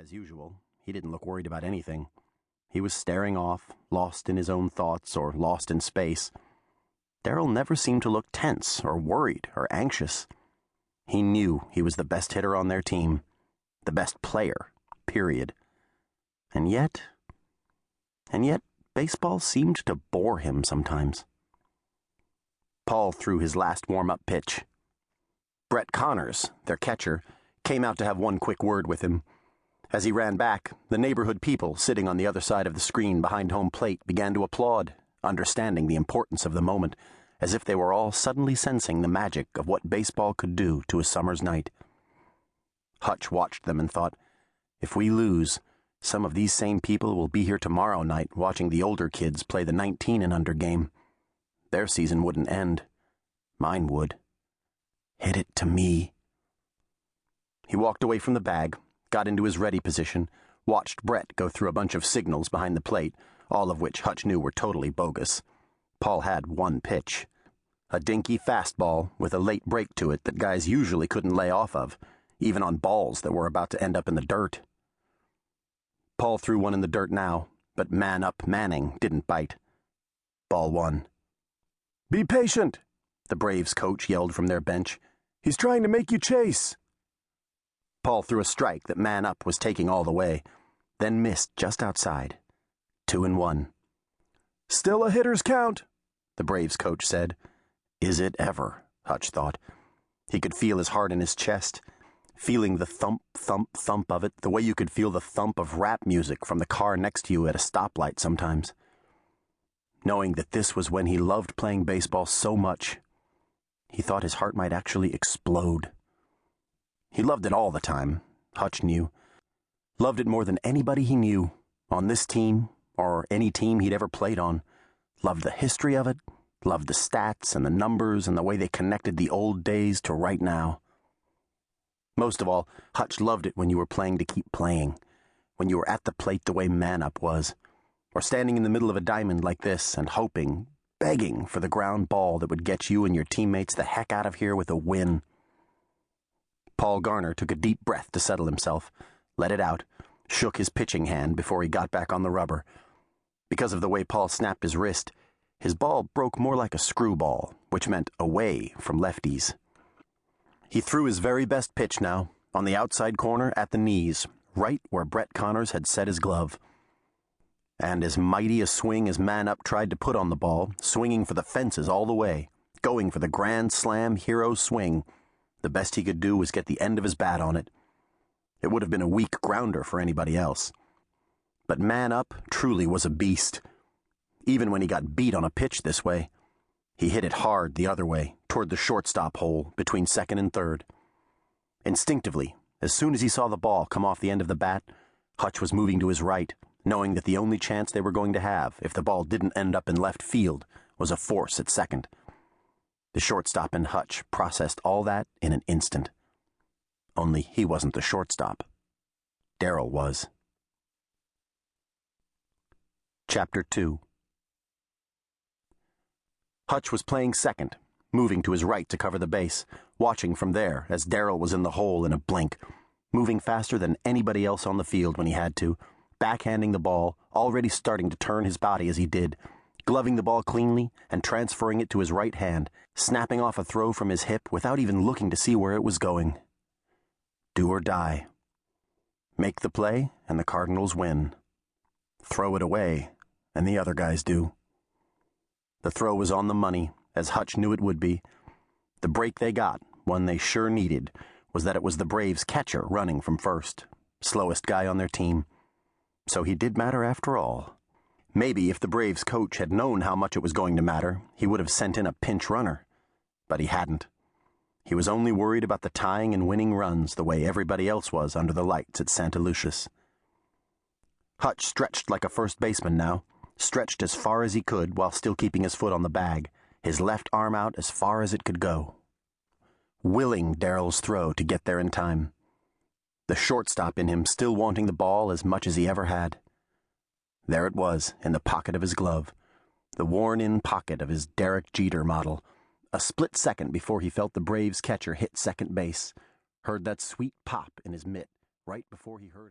As usual, he didn't look worried about anything. He was staring off, lost in his own thoughts or lost in space. Darryl never seemed to look tense or worried or anxious. He knew he was the best hitter on their team, the best player, period. And yet, baseball seemed to bore him sometimes. Paul threw his last warm-up pitch. Brett Connors, their catcher, came out to have one quick word with him. As he ran back, the neighborhood people sitting on the other side of the screen behind home plate began to applaud, understanding the importance of the moment, as if they were all suddenly sensing the magic of what baseball could do to a summer's night. Hutch watched them and thought, if we lose, some of these same people will be here tomorrow night watching the older kids play the 19 and under game. Their season wouldn't end. Mine would. Hit it to me. He walked away from the bag, got into his ready position, watched Brett go through a bunch of signals behind the plate, all of which Hutch knew were totally bogus. Paul had one pitch. A dinky fastball with a late break to it that guys usually couldn't lay off of, even on balls that were about to end up in the dirt. Paul threw one in the dirt now, but man-up Manning didn't bite. Ball one. "Be patient," the Braves coach yelled from their bench. "He's trying to make you chase." Paul threw a strike that Man-up was taking all the way, then missed just outside. 2-1. "Still a hitter's count," the Braves coach said. Is it ever? Hutch thought. He could feel his heart in his chest, feeling the thump, thump, thump of it, the way you could feel the thump of rap music from the car next to you at a stoplight sometimes. Knowing that this was when he loved playing baseball so much, he thought his heart might actually explode. He loved it all the time, Hutch knew. Loved it more than anybody he knew, on this team, or any team he'd ever played on. Loved the history of it, loved the stats and the numbers and the way they connected the old days to right now. Most of all, Hutch loved it when you were playing to keep playing, when you were at the plate the way Man-up was, or standing in the middle of a diamond like this and hoping, begging for the ground ball that would get you and your teammates the heck out of here with a win. Paul Garner took a deep breath to settle himself, let it out, shook his pitching hand before he got back on the rubber. Because of the way Paul snapped his wrist, his ball broke more like a screwball, which meant away from lefties. He threw his very best pitch now, on the outside corner at the knees, right where Brett Connors had set his glove. And as mighty a swing as Man-up tried to put on the ball, swinging for the fences all the way, going for the grand slam hero swing, the best he could do was get the end of his bat on it. It would have been a weak grounder for anybody else. But Man-up truly was a beast. Even when he got beat on a pitch this way, he hit it hard the other way, toward the shortstop hole between second and third. Instinctively, as soon as he saw the ball come off the end of the bat, Hutch was moving to his right, knowing that the only chance they were going to have, if the ball didn't end up in left field, was a force at second. The shortstop and Hutch processed all that in an instant. Only he wasn't the shortstop. Darryl was. Chapter 2. Hutch was playing second, moving to his right to cover the base, watching from there as Darryl was in the hole in a blink, moving faster than anybody else on the field when he had to, backhanding the ball, already starting to turn his body as he did, gloving the ball cleanly and transferring it to his right hand, snapping off a throw from his hip without even looking to see where it was going. Do or die. Make the play and the Cardinals win. Throw it away and the other guys do. The throw was on the money, as Hutch knew it would be. The break they got, one they sure needed, was that it was the Braves' catcher running from first, slowest guy on their team. So he did matter after all. Maybe if the Braves' coach had known how much it was going to matter, he would have sent in a pinch runner. But he hadn't. He was only worried about the tying and winning runs the way everybody else was under the lights at Santa Lucia's. Hutch stretched like a first baseman now, stretched as far as he could while still keeping his foot on the bag, his left arm out as far as it could go. Willing Darryl's throw to get there in time. The shortstop in him still wanting the ball as much as he ever had. There it was, in the pocket of his glove, the worn-in pocket of his Derek Jeter model, a split second before he felt the Braves' catcher hit second base, heard that sweet pop in his mitt right before he heard it.